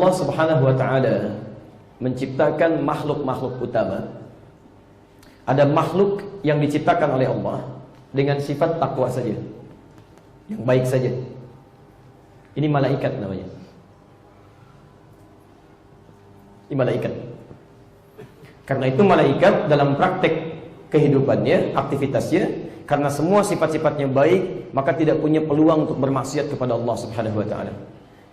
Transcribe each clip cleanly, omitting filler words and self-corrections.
Allah Subhanahu wa taala menciptakan makhluk-makhluk utama, ada makhluk yang diciptakan oleh Allah dengan sifat takwa saja, yang baik saja. Ini malaikat namanya. Ini malaikat. Karena itu malaikat dalam praktek kehidupannya, aktivitasnya, karena semua sifat-sifatnya baik, maka tidak punya peluang untuk bermaksiat kepada Allah Subhanahu wa taala.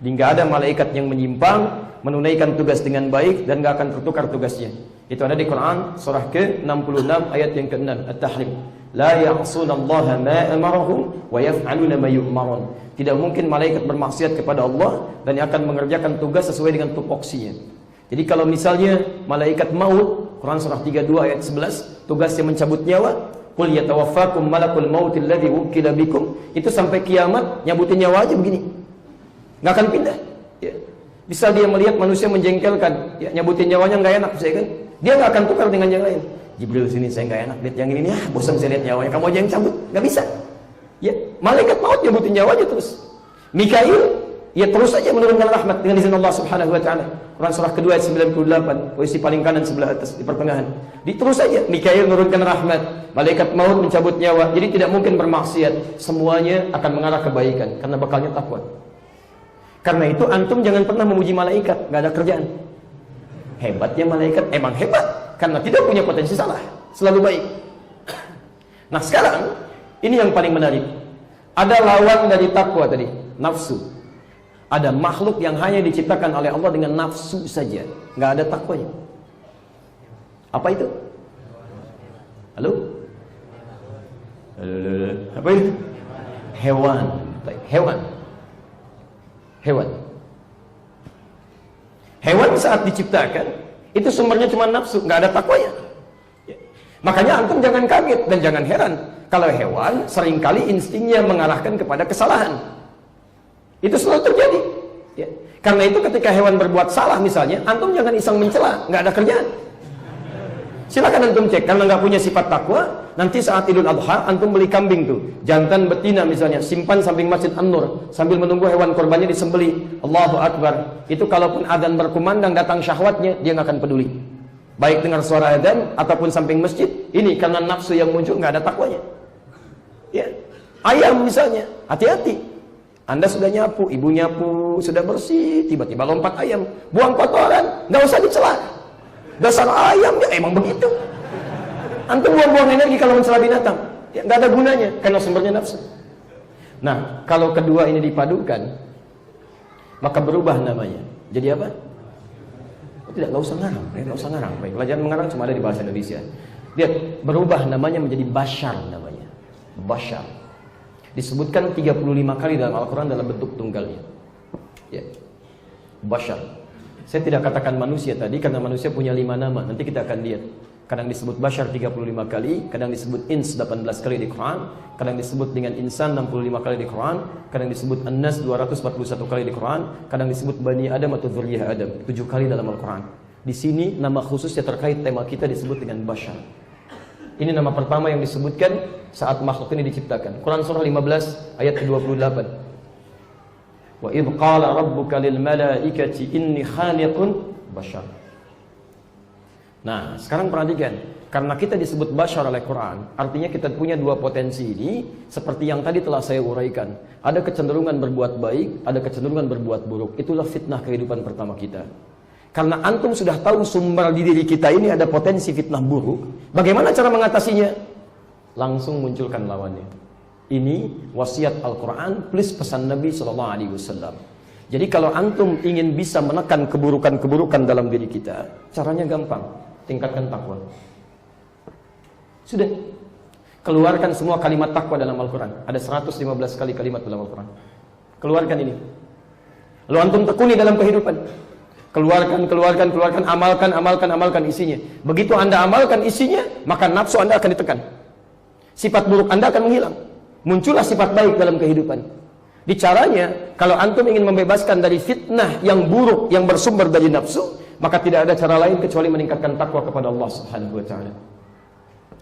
Hingga ada malaikat yang menyimpang, menunaikan tugas dengan baik dan gak akan tertukar tugasnya. Itu ada di Quran surah ke-66 ayat yang ke-6, At-Tahrim. La ya'sunallaha ma amarahum wa yaf'aluna ma yu'marun. Tidak mungkin malaikat bermaksiat kepada Allah dan akan mengerjakan tugas sesuai dengan tupoksinya. Jadi kalau misalnya malaikat maut, Quran surah 32 ayat 11, tugasnya mencabut nyawa, qul yatawaffakum malakul mautil ladzi wukila bikum, itu sampai kiamat nyabutin nyawa aja begini. Enggak akan pindah. Ya. Bisa dia melihat manusia menjengkelkan, ya, nyabutin nyawanya enggak enak, saya kan. Dia enggak akan tukar dengan yang lain. Jibril sini saya enggak enak lihat yang ini nih, bosan saya lihat nyawanya, kamu aja yang cabut. Enggak bisa. Ya, malaikat maut nyabutin nyawanya terus. Mikail ya terus saja menurunkan rahmat dengan izin Allah Subhanahu wa taala. Quran surah kedua ayat 98, posisi paling kanan sebelah atas di pertengahan. Terus saja Mikail menurunkan rahmat, malaikat maut mencabut nyawa. Jadi tidak mungkin bermaksiat. Semuanya akan mengarah kebaikan karena bekalnya takwa. Karena itu antum jangan pernah memuji malaikat, enggak ada kerjaan. Hebatnya malaikat emang hebat karena tidak punya potensi salah, selalu baik. Nah, sekarang ini yang paling menarik. Ada lawan dari takwa tadi, nafsu. Ada makhluk yang hanya diciptakan oleh Allah dengan nafsu saja, nggak ada takwanya. Apa itu? Halo? Apa itu? Hewan. Hewan. Hewan. Hewan saat diciptakan itu sumbernya cuma nafsu, nggak ada takwanya. Makanya antum jangan kaget dan jangan heran kalau hewan seringkali instingnya mengarahkan kepada kesalahan. Itu selalu terjadi. Ya. Karena itu ketika hewan berbuat salah misalnya, antum jangan iseng mencela, nggak ada kerjaan. Silakan antum cek, karena nggak punya sifat takwa, nanti saat Idul Adha antum beli kambing tuh, jantan betina misalnya, simpan samping Masjid An-Nur sambil menunggu hewan korbannya disembelih. Allahu Akbar. Itu kalaupun adzan berkumandang datang syahwatnya, dia nggak akan peduli. Baik dengar suara adzan ataupun samping masjid, ini karena nafsu yang muncul, nggak ada takwanya. Ya. Ayam misalnya, hati-hati. Anda sudah nyapu, ibu nyapu, sudah bersih, tiba-tiba lompat ayam, buang kotoran, nggak usah dicela. Dasar ayam, ya emang begitu. Antum buang-buang energi kalau mencela binatang, ya, nggak ada gunanya, karena sumbernya nafsu. Nah, kalau kedua ini dipadukan, maka berubah namanya. Jadi apa? Tidak, nggak usah ngarang, nggak usah ngarang. Baik, pelajaran mengarang cuma ada di bahasa Indonesia. Lihat, berubah namanya menjadi bashar namanya. Bashar. Disebutkan 35 kali dalam Al-Quran dalam bentuk tunggalnya. Ya. Bashar. Saya tidak katakan manusia tadi karena manusia punya 5 nama. Nanti kita akan lihat. Kadang disebut bashar 35 kali, kadang disebut ins 18 kali di Quran, kadang disebut dengan insan 65 kali di Quran, kadang disebut an-nas 241 kali di Quran, kadang disebut bani Adam atau dzurriyyah Adam 7 kali dalam Al-Quran. Di sini nama khususnya terkait tema kita disebut dengan bashar. Ini nama pertama yang disebutkan saat makhluk ini diciptakan. Quran surah 15 ayat ke-28. Wa idh qala rabbuka lil malaikati inni khaliqun bashar. Nah, sekarang perhatikan, karena kita disebut bashar oleh Quran, artinya kita punya dua potensi ini seperti yang tadi telah saya uraikan. Ada kecenderungan berbuat baik, ada kecenderungan berbuat buruk. Itulah fitnah kehidupan pertama kita. Karena antum sudah tahu sumber di diri kita ini ada potensi fitnah buruk. Bagaimana cara mengatasinya? Langsung munculkan lawannya. Ini wasiat Al-Quran plus pesan Nabi SAW. Jadi kalau antum ingin bisa menekan keburukan-keburukan dalam diri kita, caranya gampang. Tingkatkan takwa. Sudah. Keluarkan semua kalimat takwa dalam Al-Quran. Ada 115 kali kalimat dalam Al-Quran. Keluarkan ini. Lalu antum tekuni dalam kehidupan. Keluarkan, amalkan isinya. Begitu Anda amalkan isinya, maka nafsu Anda akan ditekan. Sifat buruk Anda akan menghilang. Muncullah sifat baik dalam kehidupan. Di caranya, kalau antum ingin membebaskan dari fitnah yang buruk yang bersumber dari nafsu, maka tidak ada cara lain kecuali meningkatkan takwa kepada Allah Subhanahu wa taala.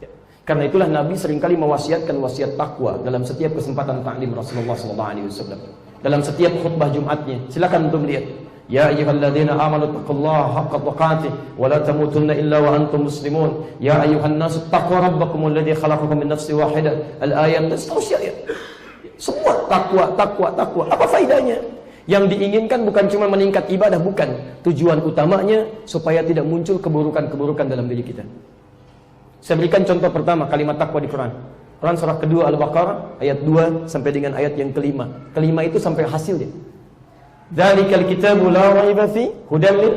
Ya. Karena itulah Nabi seringkali mewasiatkan wasiat takwa dalam setiap kesempatan ta'lim Rasulullah SAW. Dalam setiap khutbah Jumatnya. Silakan antum lihat. Ya ayyuhalladzina amanu taqullaha haqqa tuqatih wa la tamutunna illa wa antum muslimun. Ya ayyuhan nasu taqu rabbakumul ladzi khalaqakum min nafsin wahidah. Al-ayat dan seterusnya ya. Semua takwa. Apa faedahnya? Yang diinginkan bukan cuma meningkat ibadah, bukan. Tujuan utamanya supaya tidak muncul keburukan-keburukan dalam diri kita. Saya berikan contoh pertama kalimat takwa di Quran. Quran surah kedua Al-Baqarah ayat 2 sampai dengan ayat yang kelima. Kelima itu sampai hasilnya. Dzalikal kitabu la raiba fi hudal lil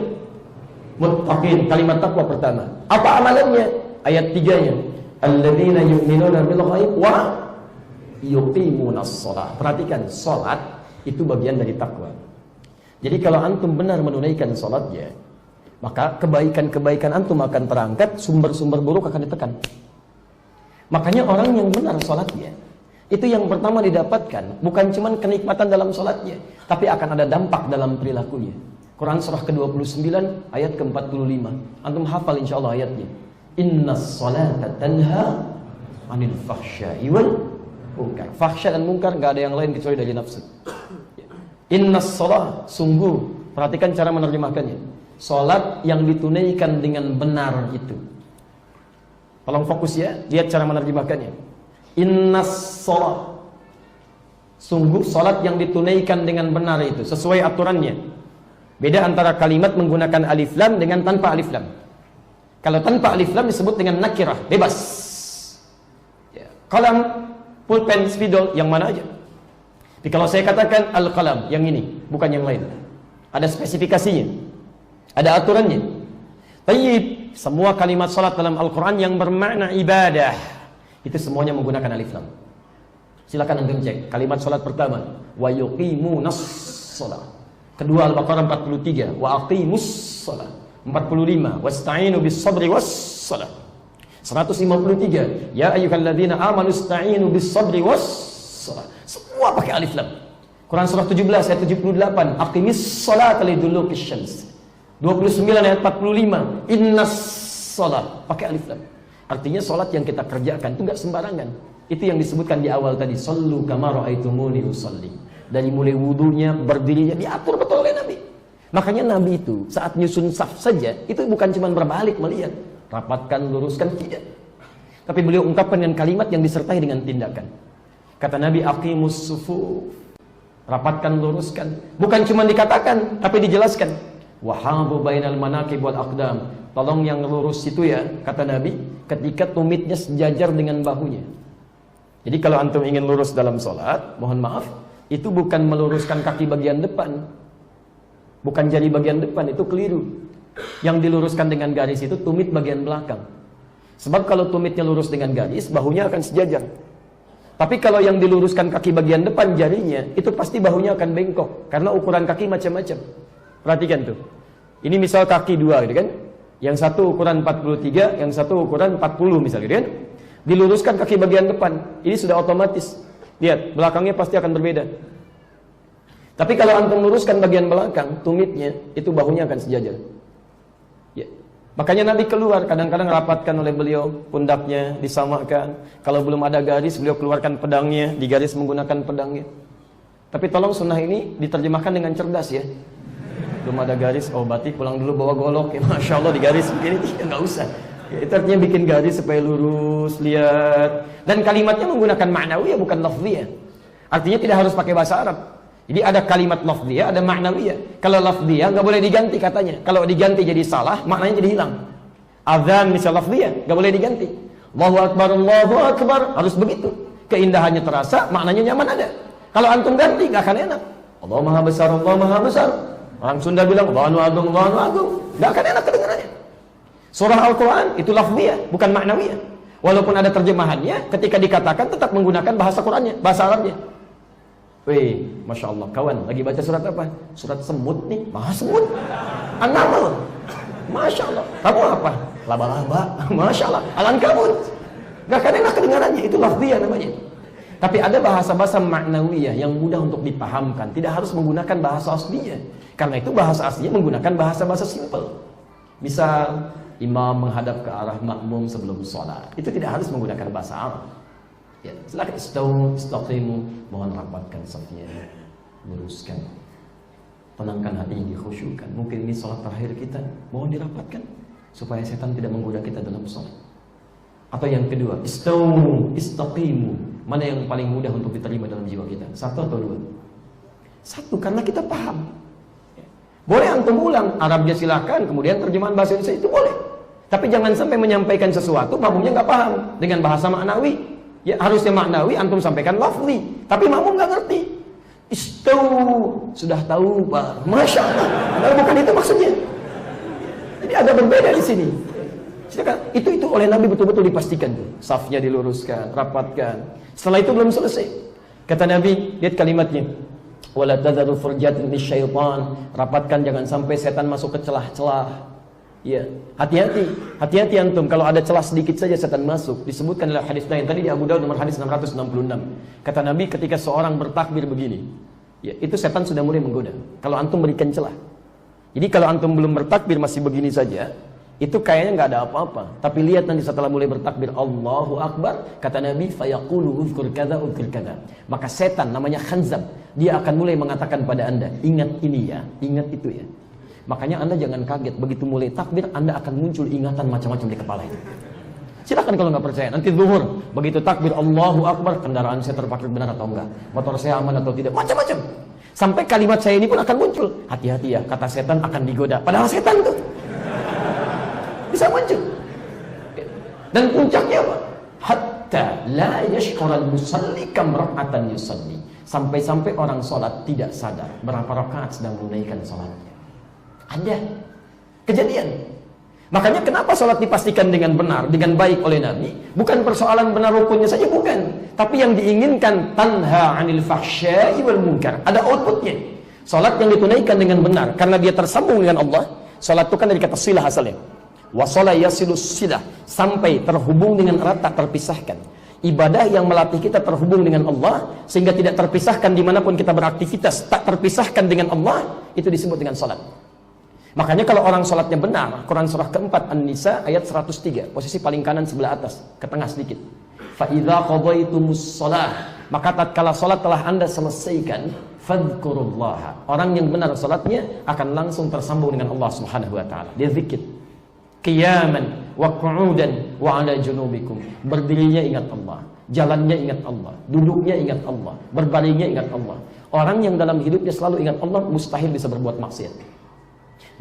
muttaqin. Kalimat takwa pertama. Apa amalannya? Ayat 3-nya. Alladzina yu'minuna bil ghaib wa yuqimunas shalah. Perhatikan, salat itu bagian dari takwa. Jadi kalau antum benar menunaikan salatnya, maka kebaikan-kebaikan antum akan terangkat, sumber-sumber buruk akan ditekan. Makanya orang yang benar salatnya, itu yang pertama didapatkan bukan cuma kenikmatan dalam salatnya, tapi akan ada dampak dalam perilakunya. Quran surah ke-29 ayat ke-45. Antum hafal insyaallah ayatnya. Innas salata tanha 'anil fahsya'i wal munkar. Fahsya dan munkar enggak ada yang lain kecuali dari nafsu. Innas salat, sungguh, perhatikan cara menerjemahkannya. Salat yang ditunaikan dengan benar itu. Tolong fokus ya, lihat cara menerjemahkannya. Innas salat, sungguh salat yang ditunaikan dengan benar itu sesuai aturannya. Beda antara kalimat menggunakan alif lam dengan tanpa alif lam. Kalau tanpa alif lam disebut dengan nakirah, bebas ya. Qalam, pulpen, spidol, yang mana aja. Tapi kalau saya katakan al-qalam, yang ini, bukan yang lain, ada spesifikasinya, ada aturannya. Tayyib, semua kalimat salat dalam Al-Quran yang bermakna ibadah, itu semuanya menggunakan alif lam. Silakan antum cek. Kalimat salat pertama, wa yuqimunas shalah. Kedua Al-Baqarah 43, wa aqimus shalah. 45, wasta'inu bis sabri was shalah. 153, ya ayyuhalladzina amanu ista'inu bis sabri was shalah. Semua pakai alif lam. Quran surah 17 ayat 78, aqimis shalata liduluqis syams. 29 ayat 45, innas shalah, pakai alif lam. Artinya salat yang kita kerjakan itu enggak sembarangan. Itu yang disebutkan di awal tadi, sallu kama raaitumuni usalli. Dari mulai wudunya, berdirinya diatur betul oleh Nabi. Makanya Nabi itu saat nyusun saf saja, itu bukan cuma berbalik melihat, rapatkan, luruskan, tidak. Tapi beliau ungkapkan dengan kalimat yang disertai dengan tindakan. Kata Nabi, aqimus sufuf, rapatkan, luruskan. Bukan cuma dikatakan, tapi dijelaskan. Wahabu bainal manaqib wal aqdam. Tolong yang lurus itu ya, kata Nabi, ketika tumitnya sejajar dengan bahunya. Jadi kalau antum ingin lurus dalam sholat, mohon maaf, itu bukan meluruskan kaki bagian depan, bukan jari bagian depan, itu keliru. Yang diluruskan dengan garis itu tumit bagian belakang. Sebab kalau tumitnya lurus dengan garis, bahunya akan sejajar. Tapi kalau yang diluruskan kaki bagian depan, jarinya, itu pasti bahunya akan bengkok, karena ukuran kaki macam-macam. Perhatikan tuh. Ini misal kaki dua gitu kan. Yang satu ukuran 43, yang satu ukuran 40 misalnya kan. Diluruskan kaki bagian depan. Ini sudah otomatis. Lihat, belakangnya pasti akan berbeda. Tapi kalau antum luruskan bagian belakang, tumitnya, itu bahunya akan sejajar. Ya. Makanya Nabi keluar, kadang-kadang rapatkan oleh beliau, pundaknya disamakan. Kalau belum ada garis, beliau keluarkan pedangnya, digaris menggunakan pedangnya. Tapi tolong sunnah ini diterjemahkan dengan cerdas ya. Belum ada garis, oh berarti pulang dulu bawa golok ya, Masya Allah digaris begini, ya nggak usah ya, itu artinya bikin garis supaya lurus, lihat. Dan kalimatnya menggunakan ma'nawiyah bukan lafziyah. Artinya tidak harus pakai bahasa Arab. Jadi ada kalimat lafziyah, ada ma'nawiyah. Kalau lafziyah nggak boleh diganti katanya. Kalau diganti jadi salah, maknanya jadi hilang. Azan misal lafziyah, nggak boleh diganti. Allahu Akbar, harus begitu. Keindahannya terasa, maknanya nyaman ada. Kalau antum ganti, nggak akan enak. Allah Maha Besar, Allah Maha Besar. Orang Sunda bilang, Allahu Agung, Allahu Agung. Nggak akan enak kedengarannya. Surah Al-Quran itu lafziyah, bukan ma'nawiyah. Walaupun ada terjemahannya, ketika dikatakan tetap menggunakan bahasa Qurannya, bahasa Arabnya. Wih, Masya Allah, kawan, lagi baca surat apa? Surat semut nih, bahas semut. An-Naml. Masya Allah. Kamu apa? Laba-laba. Masya Allah. Al-Ankabut. Nggak akan enak kedengarannya, itu lafziyah namanya. Tapi ada bahasa-bahasa ma'nawiyah yang mudah untuk dipahamkan, tidak harus menggunakan bahasa aslinya. Karena itu bahasa aslinya menggunakan bahasa-bahasa simpel. Misal, imam menghadap ke arah makmum sebelum sholat. Itu tidak harus menggunakan bahasa Arab. Ya, silakan istaqimu, mohon rapatkan safnya, luruskan. tenangkan hatinya, dikhusyukkan. Mungkin ini sholat terakhir kita, mohon dirapatkan supaya setan tidak menggoda kita dalam sholat. Atau yang kedua, istaqimu. Mana yang paling mudah untuk diterima dalam jiwa kita? Satu atau dua? Satu, karena kita paham. Boleh antum ulang Arabnya silahkan, kemudian terjemahan bahasa Indonesia itu boleh. Tapi jangan sampai menyampaikan sesuatu makmumnya nggak paham dengan bahasa maknawi. Ya harusnya maknawi antum sampaikan lafzi, tapi makmum nggak ngerti. Sudah tahu Pak, masya Allah. Padahal bukan itu maksudnya. Jadi ada berbeda di sini. Itu oleh Nabi betul-betul dipastikan tuh. Safnya diluruskan, rapatkan. Setelah itu belum selesai. Kata Nabi, lihat kalimatnya. Wala tadharu furjatin minasyaitan. Rapatkan jangan sampai setan masuk ke celah-celah. Ya, hati-hati antum kalau ada celah sedikit saja setan masuk. Disebutkan dalam hadis lain tadi di Abu Daud nomor hadis 666. Kata Nabi ketika seorang bertakbir begini, ya itu setan sudah mulai menggoda. Kalau antum berikan celah. Jadi kalau antum belum bertakbir masih begini saja, itu kayaknya nggak ada apa-apa. Tapi lihat nanti setelah mulai bertakbir Allahu Akbar, kata Nabi fayaqulu uzkur kadza. Maka setan namanya khanzab, dia akan mulai mengatakan pada Anda, ingat ini ya, ingat itu ya. Makanya Anda jangan kaget, begitu mulai takbir Anda akan muncul ingatan macam-macam di kepala itu. Silakan kalau nggak percaya, nanti zuhur begitu takbir Allahu Akbar, kendaraan saya terparkir benar atau enggak, motor saya aman atau tidak, macam-macam. Sampai kalimat saya ini pun akan muncul. Hati-hati ya, kata setan akan digoda. Padahal setan tuh bisa muncul. Dan puncaknya apa? Hatta la yashkural musalli kam rak'atan yusalli. Sampai-sampai orang sholat tidak sadar berapa rakaat sedang menunaikan sholatnya. Ada kejadian. Makanya kenapa sholat dipastikan dengan benar, dengan baik oleh Nabi? Bukan persoalan benar rukunnya saja, bukan. Tapi yang diinginkan tanha 'anil fahsya'i wal munkar. Ada outputnya. Sholat yang ditunaikan dengan benar karena dia tersambung dengan Allah. Sholat itu kan dari kata silah asalnya. Wasala yasilus silah, sampai terhubung dengan erat tak terpisahkan. Ibadah yang melatih kita terhubung dengan Allah sehingga tidak terpisahkan dimanapun kita beraktivitas, tak terpisahkan dengan Allah, itu disebut dengan sholat. Makanya kalau orang sholatnya benar, Quran surah keempat An-Nisa ayat 103, posisi paling kanan sebelah atas, ke tengah sedikit. Fa idza qadaytumus shalah, maka tatkala sholat telah Anda selesaikan, fadhkurullaha. Orang yang benar sholatnya akan langsung tersambung dengan Allah Subhanahu wa taala. Dia zikir. Qiyaman wa qu'udan wa 'ala junubikum. Berdirinya ingat Allah, jalannya ingat Allah, duduknya ingat Allah, berbaringnya ingat Allah. Orang yang dalam hidupnya selalu ingat Allah mustahil bisa berbuat maksiat.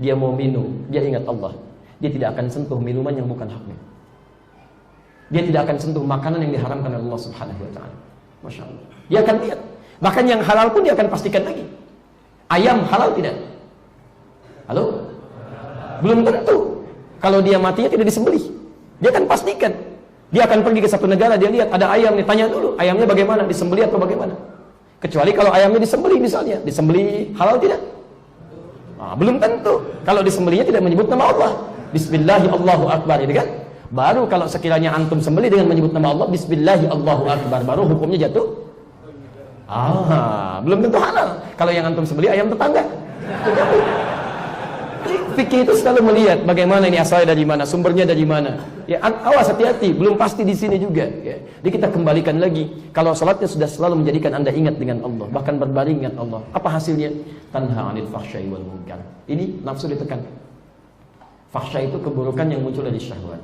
Dia mau minum, dia ingat Allah. Dia tidak akan sentuh minuman yang bukan haknya. Dia tidak akan sentuh makanan yang diharamkan oleh Allah Subhanahu wa taala. Masya Allah. Dia akan lihat. Bahkan yang halal pun dia akan pastikan lagi. Ayam halal tidak? Halo? Belum tentu. Kalau dia matinya tidak disembelih, dia akan pastikan. Dia akan pergi ke satu negara, dia lihat ada ayam nih, tanya dulu ayamnya bagaimana, disembelih atau bagaimana. Kecuali kalau ayamnya disembelih misalnya, disembelih halal tidak? Nah, belum tentu. Kalau disembelihnya tidak menyebut nama Allah, Bismillahi Allahu Akbar, ini kan? Baru kalau sekiranya antum sembelih dengan menyebut nama Allah, Bismillahi Allahu Akbar, baru hukumnya jatuh. Belum tentu halal. Kalau yang antum sembelih ayam tetangga. Fikih itu selalu melihat bagaimana ini asalnya dari mana, sumbernya dari mana. Ya, awas hati-hati, belum pasti di sini juga. Ya. Jadi kita kembalikan lagi, kalau salatnya sudah selalu menjadikan Anda ingat dengan Allah, bahkan berbaring ingat Allah. Apa hasilnya? Tanha 'anil fahsya'i wal munkar. Ini nafsu ditekan. Fahsya itu keburukan yang muncul dari syahwat.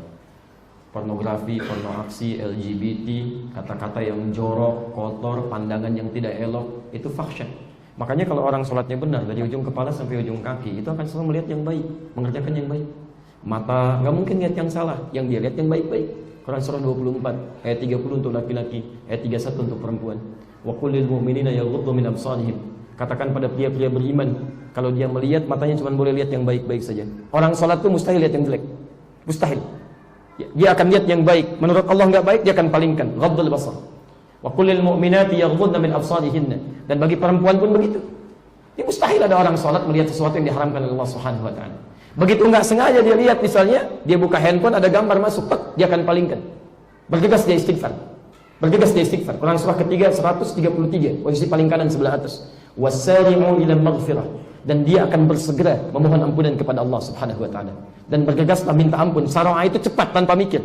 Pornografi, porno aksi, LGBT, kata-kata yang jorok, kotor, pandangan yang tidak elok, itu fahsya. Makanya kalau orang sholatnya benar dari ujung kepala sampai ujung kaki, itu akan selalu melihat yang baik, mengerjakan yang baik. Mata nggak mungkin lihat yang salah, yang dia lihat yang baik-baik. Quran surah 24 ayat 30 untuk laki-laki, ayat 31 untuk perempuan. Wa qul lil mu'minina yaghuddu min absarihim. Katakan pada pria-pria beriman, kalau dia melihat matanya cuma boleh lihat yang baik-baik saja. Orang sholat itu mustahil lihat yang jelek, mustahil. Dia akan lihat yang baik. Menurut Allah nggak baik, dia akan palingkan. Ghaddul basar. Wa kullil mu'minati yaghuddna min absarihinna. Dan bagi perempuan pun begitu. Ini mustahil ada orang sholat melihat sesuatu yang diharamkan oleh Allah Subhanahu wa taala. Begitu enggak sengaja dia lihat, misalnya dia buka handphone ada gambar masuk, dia akan palingkan. Bergegas dia istighfar. Bergegas dia istighfar. Quran surah ketiga 133, posisi paling kanan sebelah atas. Wasari'u ila maghfirah. Dan dia akan bersegera memohon ampunan kepada Allah Subhanahu wa taala. Dan bergegaslah minta ampun. Sara'ah itu cepat tanpa mikir.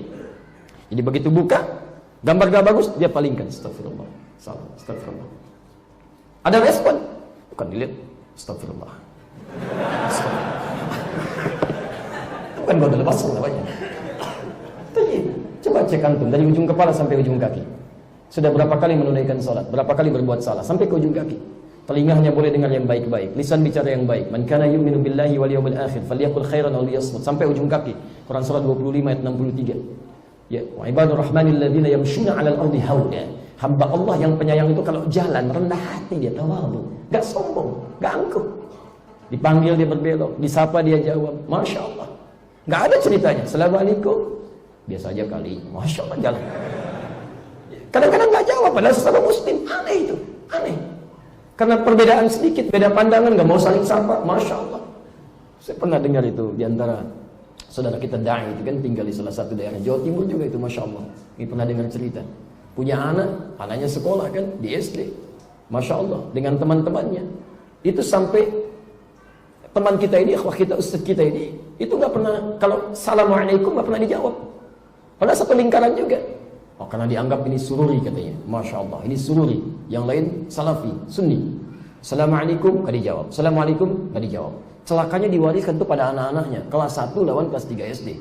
Jadi begitu buka gambar gak bagus, dia palingkan. Astagfirullah. Salah, astagfirullah. Ada respon? Bukan dilihat. Astagfirullah. Bukan godol basar namanya. Coba cek antum dari ujung kepala sampai ujung kaki. Sudah berapa kali menunaikan salat? Berapa kali berbuat salah sampai ke ujung kaki? Telinganya boleh dengar yang baik-baik, lisan bicara yang baik. Man kana yu'minu billahi wal yawmil akhir falyaqul khairan aw liyasmut, sampai ujung kaki. Quran surat 25 ayat 63. Ya, wa ibadur rahmanil ladzina yamshuna 'alal ardi hauna. Hamba Allah yang penyayang itu kalau jalan rendah hati, dia tawadhu, enggak sombong, enggak angkuh. Dipanggil dia berbelok, disapa dia jawab, Masya Allah. Enggak ada ceritanya, Assalamualaikum, biasa aja kali, Masya Allah jalan. Kadang-kadang enggak jawab, padahal sesama muslim. Aneh itu, aneh. Karena perbedaan sedikit, beda pandangan, enggak mau saling sapa, Masya Allah. Saya pernah dengar itu di antara saudara kita Dai itu kan tinggal di salah satu daerah Jawa Timur juga itu, Masya Allah. Ini pernah dengar cerita. Punya anak, anaknya sekolah kan di SD, Masya Allah, dengan teman-temannya. Itu sampai teman kita ini, akhwah kita, ustaz kita ini, itu gak pernah, kalau Assalamualaikum gak pernah dijawab. Padahal satu lingkaran juga. Oh, karena dianggap ini sururi katanya, Masya Allah, ini sururi. Yang lain salafi, sunni. Assalamualaikum gak dijawab, Assalamualaikum gak dijawab. Celakanya diwariskan tuh pada anak-anaknya, kelas 1 lawan kelas 3 SD.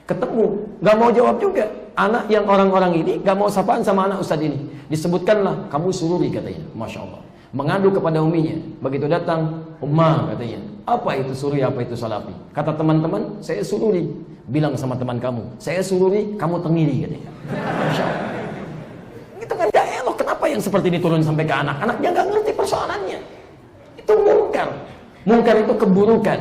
Ketemu, gak mau jawab juga. Anak yang orang-orang ini gak mau sapaan sama anak ustadz ini. Disebutkanlah, kamu sururi katanya, Masya Allah. Mengadu kepada uminya. Begitu datang, Ummah katanya, apa itu sururi, apa itu salafi? Kata teman-teman, saya sururi. Bilang sama teman kamu, saya sururi, kamu tengiri katanya. Masya Allah. Itu kan gak elok. Kenapa yang seperti ini turun sampai ke anak? Anaknya gak ngerti persoalannya. Itu mungkar. Mungkar itu keburukan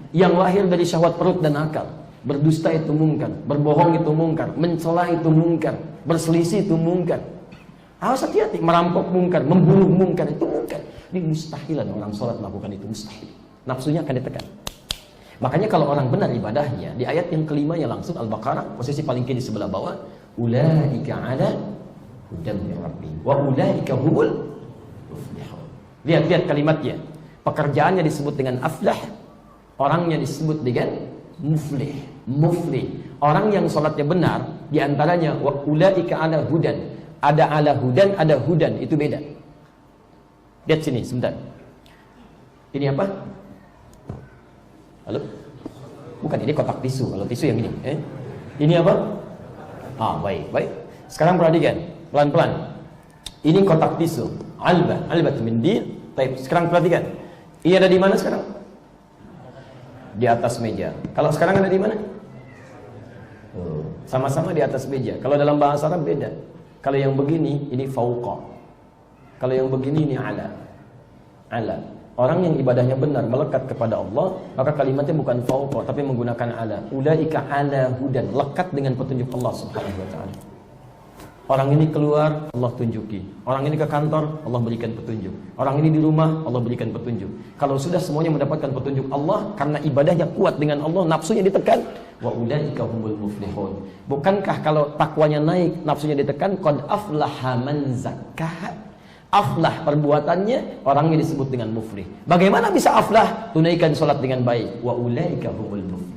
yang lahir dari syahwat perut dan akal. Berdusta itu mungkar, berbohong itu mungkar, mencela itu mungkar, berselisih itu mungkar. Harus hati-hati, merampok mungkar, membunuh mungkar, itu mungkar. Ini mustahilan orang sholat melakukan itu, mustahil. Nafsunya akan ditekan. Makanya kalau orang benar ibadahnya, di ayat yang kelima yang langsung Al-Baqarah, posisi paling kiri sebelah bawah, ulaika ala hudan min rabbihim wa ulaika humul muflihun. Lihat kalimatnya. Pekerjaannya disebut dengan aflah, orangnya disebut dengan muflih. Muflih, orang yang sholatnya benar, diantaranya wa ulaika ala hudan. Ada ala hudan, ada hudan, itu beda. Lihat sini sebentar. Ini apa? Halo? Bukan, ini kotak tisu. Kalau tisu yang ini, Ini apa? Baik. Sekarang perhatikan, pelan-pelan. Ini kotak tisu. Albat mindil. Baik, sekarang perhatikan. Ini ada di mana sekarang? Di atas meja. Kalau sekarang ada di mana? Sama-sama di atas meja. Kalau dalam bahasa Arab beda. Kalau yang begini ini fauqa. Kalau yang begini ini ala. Orang yang ibadahnya benar melekat kepada Allah, maka kalimatnya bukan fauqa tapi menggunakan ala. Ulaika ala hudan, lekat dengan petunjuk Allah Subhanahu wa taala. Orang ini keluar, Allah tunjuki. Orang ini ke kantor, Allah berikan petunjuk. Orang ini di rumah, Allah berikan petunjuk. Kalau sudah semuanya mendapatkan petunjuk Allah, karena ibadahnya kuat dengan Allah, nafsunya ditekan, wa ulaika humul muflihun. Bukankah kalau takwanya naik, nafsunya ditekan, qad aflaha man zakkaha. Aflah perbuatannya, orangnya disebut dengan muflih. Bagaimana bisa aflah? Tunaikan sholat dengan baik. Wa ulaika humul muflihun.